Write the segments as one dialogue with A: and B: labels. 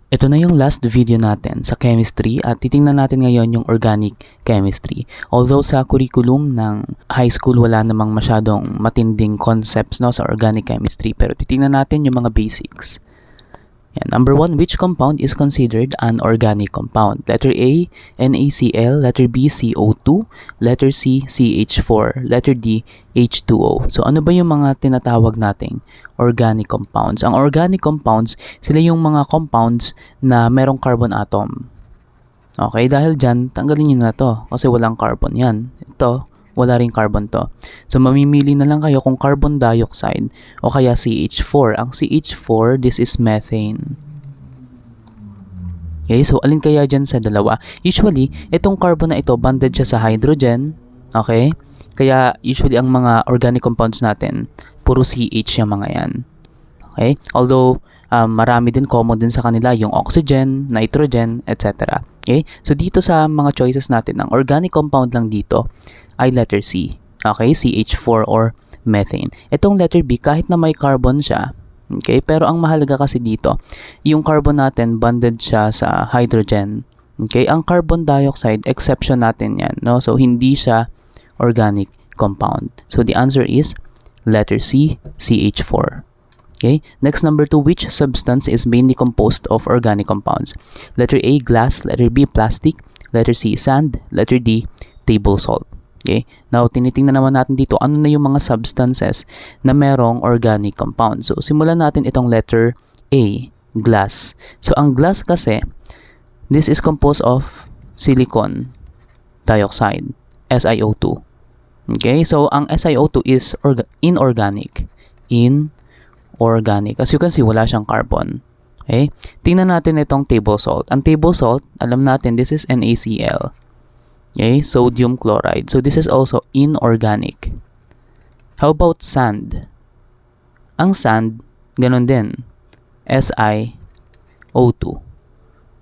A: Ito na yung last video natin sa chemistry at titingnan natin ngayon yung organic chemistry. Although sa curriculum ng high school wala namang masyadong matinding concepts no, sa organic chemistry, pero titingnan natin yung mga basics. Yan. Number 1, which compound is considered an organic compound? Letter A, NaCl, letter B, CO2, letter C, CH4, letter D, H2O. So ano ba yung mga tinatawag nating organic compounds? Ang organic compounds, sila yung mga compounds na merong carbon atom. Okay, dahil dyan, tanggalin nyo na to kasi walang carbon yan. Ito, wala ring carbon to. So, mamimili na lang kayo kung carbon dioxide o kaya CH4. Ang CH4, this is methane. Okay, so alin kaya dyan sa dalawa? Usually, itong carbon na ito, bonded siya sa hydrogen. Okay? Kaya, usually, ang mga organic compounds natin, puro CH yung mga yan. Okay? Although, marami din, common din sa kanila, yung oxygen, nitrogen, etc. Okay? So, dito sa mga choices natin, ang organic compound lang dito, ay letter C. Okay, CH4 or methane. Itong letter B, kahit na may carbon siya, okay, pero ang mahalaga kasi dito, yung carbon natin bonded siya sa hydrogen. Okay, ang carbon dioxide, exception natin yan, no? So, hindi siya organic compound. So, the answer is letter C, CH4. Okay, next, number 2, which substance is mainly composed of organic compounds? Letter A, glass, letter B, plastic, letter C, sand, letter D, table salt. Okay? Now, tinitingnan naman natin dito ano na yung mga substances na merong organic compound. So, simulan natin itong letter A, glass. So, ang glass kasi, this is composed of silicon dioxide, SiO2. Okay? So, ang SiO2 is inorganic. Inorganic. As you can see, wala siyang carbon. Okay? Tingnan natin itong table salt. Ang table salt, alam natin, this is NaCl. Okay, sodium chloride. So, this is also inorganic. How about sand? Ang sand, ganun din. SiO2.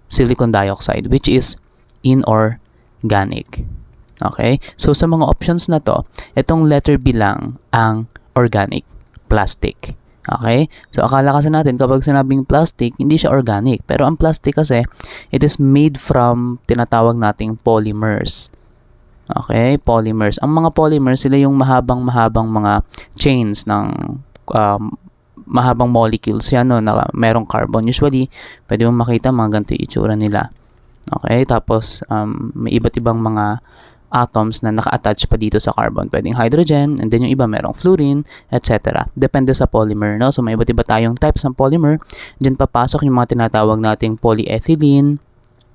A: Silicon dioxide, which is inorganic. Okay? So, sa mga options na to, itong letter B lang ang organic. Plastic. Okay? So, akala kasi natin kapag sinabing plastic, hindi siya organic. Pero ang plastic kasi, it is made from tinatawag nating polymers. Okay? Polymers. Ang mga polymers, sila yung mahabang mga chains ng mahabang molecules. Yan, no, na merong carbon. Usually, pwede mo makita mga ganito yung itsura nila. Okay? Tapos, may iba't ibang mga atoms na naka-attach pa dito sa carbon. Pwedeng hydrogen, and then yung iba merong fluorine, etc. Depende sa polymer, no? So, may iba't iba tayong types ng polymer. Diyan papasok yung mga tinatawag nating polyethylene,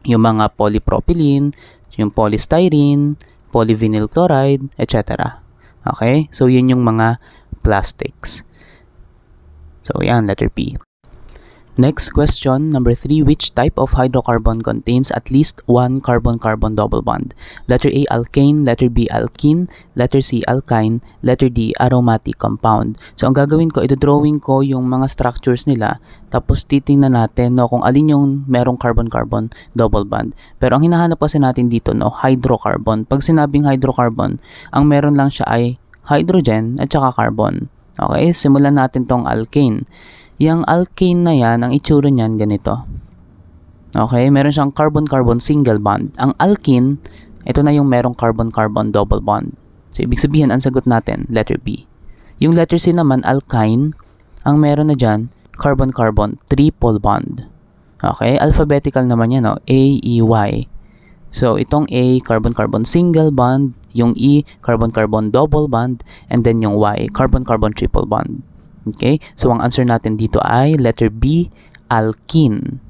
A: yung mga polypropylene, yung polystyrene, polyvinyl chloride, etc. Okay? So, yun yung mga plastics. So, yan, letter P. Next question, number 3, which type of hydrocarbon contains at least one carbon-carbon double bond? Letter A, alkane, letter B, alkene, letter C, alkyne, letter D, aromatic compound. So, ang gagawin ko, ito-drawing ko yung mga structures nila, tapos titingnan natin no, kung alin yung merong carbon-carbon double bond. Pero ang hinahanap kasi natin dito, no, hydrocarbon. Pag sinabing hydrocarbon, ang meron lang siya ay hydrogen at saka carbon. Okay, simulan natin tong alkane. Yung alkane na yan, ang itsura niyan ganito. Okay, meron siyang carbon-carbon single bond. Ang alkene, ito na yung merong carbon-carbon double bond. So, ibig sabihin, ang sagot natin, letter B. Yung letter C naman, alkyne, ang meron na dyan, carbon-carbon triple bond. Okay, alphabetical naman yan, no? A, E, Y. So, itong A, carbon-carbon single bond, yung E, carbon-carbon double bond, and then yung Y, carbon-carbon triple bond. Okay? So, ang answer natin dito ay letter B, alkene.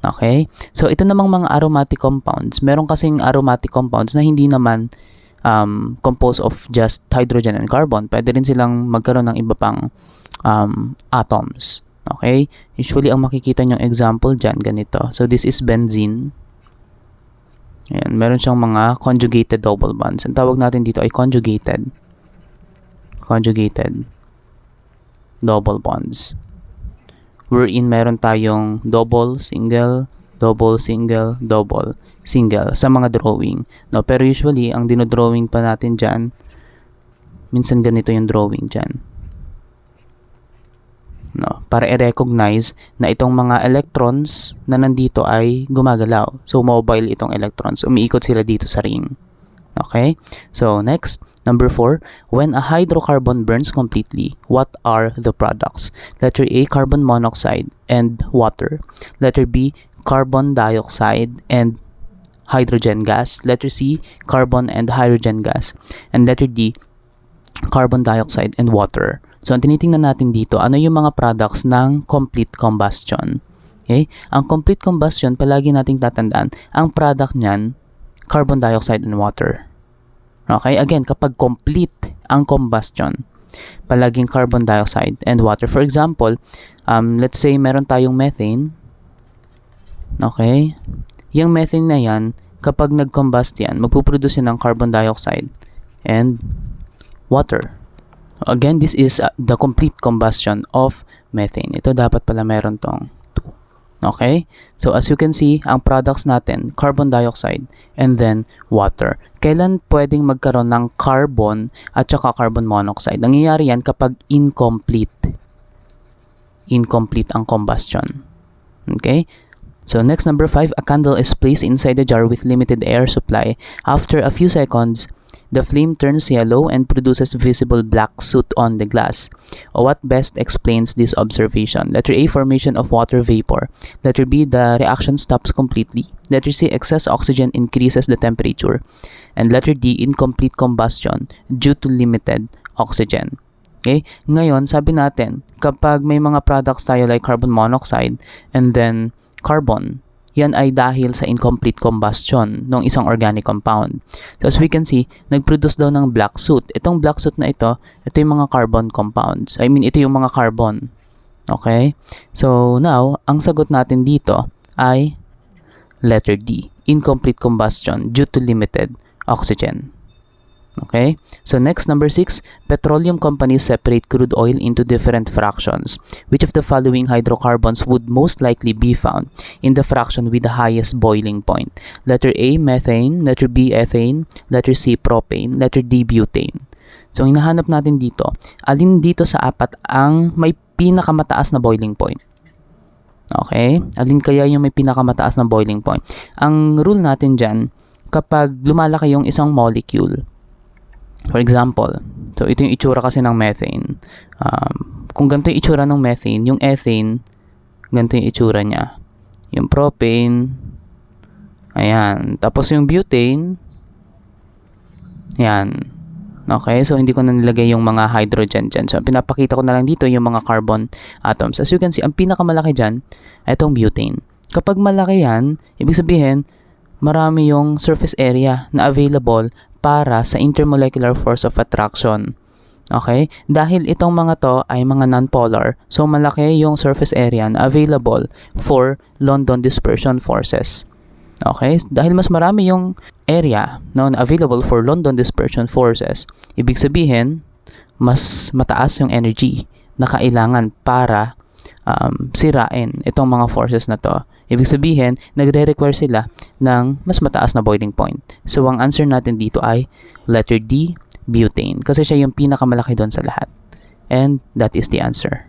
A: Okay? So, ito namang mga aromatic compounds. Meron kasing aromatic compounds na hindi naman composed of just hydrogen and carbon. Pwede rin silang magkaroon ng iba pang atoms. Okay? Usually, ang makikita nyong example dyan, ganito. So, this is benzene. Ayan, meron siyang mga conjugated double bonds. Ang tawag natin dito ay conjugated double bonds. Wherein meron tayong double, single, double, single, double, single sa mga drawing. No, pero usually, ang dinodrawing pa natin dyan, minsan ganito yung drawing dyan. no, para i-recognize na itong mga electrons na nandito ay gumagalaw. So, mobile itong electrons. Umiikot sila dito sa ring. Okay? So, next, number 4, when a hydrocarbon burns completely, what are the products? Letter A, carbon monoxide and water. Letter B, carbon dioxide and hydrogen gas. Letter C, carbon and hydrogen gas. And letter D, carbon dioxide and water. So, ang tinitingnan natin dito, ano yung mga products ng complete combustion? Okay? Ang complete combustion, palagi nating tatandaan, ang product niyan, carbon dioxide and water. Okay? Again, kapag complete ang combustion, palaging carbon dioxide and water. For example, let's say meron tayong methane. Okay? Yung methane na yan, kapag nag-combust yan, magpuproduce yan ng carbon dioxide and water. Again, this is the complete combustion of methane. Ito dapat pala meron tong 2. Okay? So, as you can see, ang products natin, carbon dioxide and then water. Kailan pwedeng magkaroon ng carbon at saka carbon monoxide? Nangyayari yan kapag incomplete. Incomplete ang combustion. Okay? So, next, number 5, a candle is placed inside a jar with limited air supply. After a few seconds, the flame turns yellow and produces visible black soot on the glass. What best explains this observation? Letter A, formation of water vapor. Letter B, the reaction stops completely. Letter C, excess oxygen increases the temperature. And letter D, incomplete combustion due to limited oxygen. Okay? Ngayon, sabi natin, kapag may mga products tayo like carbon monoxide and then carbon, yan ay dahil sa incomplete combustion ng isang organic compound. So as we can see, nag-produce daw ng black soot. Itong black soot na ito yung mga carbon compounds. I mean, ito yung mga carbon. Okay? So now, ang sagot natin dito ay letter D, incomplete combustion due to limited oxygen. Okay? So next, number 6, petroleum companies separate crude oil into different fractions. Which of the following hydrocarbons would most likely be found in the fraction with the highest boiling point? Letter A, methane. Letter B, ethane. Letter C, propane. Letter D, butane. So, hinahanap natin dito, alin dito sa apat ang may pinakamataas na boiling point? Okay? Alin kaya yung may pinakamataas na boiling point? Ang rule natin dyan, kapag lumalaki yung isang molecule, for example, so ito yung itsura kasi ng methane. Kung ganito yung itsura ng methane, yung ethane, ganito yung itsura niya. Yung propane, ayan. Tapos yung butane, ayan. Okay, so hindi ko na nilagay yung mga hydrogen dyan. So, pinapakita ko na lang dito yung mga carbon atoms. As you can see, ang pinakamalaki dyan, itong butane. Kapag malaki yan, ibig sabihin, marami yung surface area na available para sa intermolecular force of attraction. Okay? Dahil itong mga to ay mga non-polar, so malaki yung surface area na available for London dispersion forces. Okay? Dahil mas marami yung area na available for London dispersion forces, ibig sabihin, mas mataas yung energy na kailangan para sirain itong mga forces na to. Ibig sabihin, nagre-require sila ng mas mataas na boiling point. So, ang answer natin dito ay letter D, butane. Kasi siya yung pinakamalaki doon sa lahat. And that is the answer.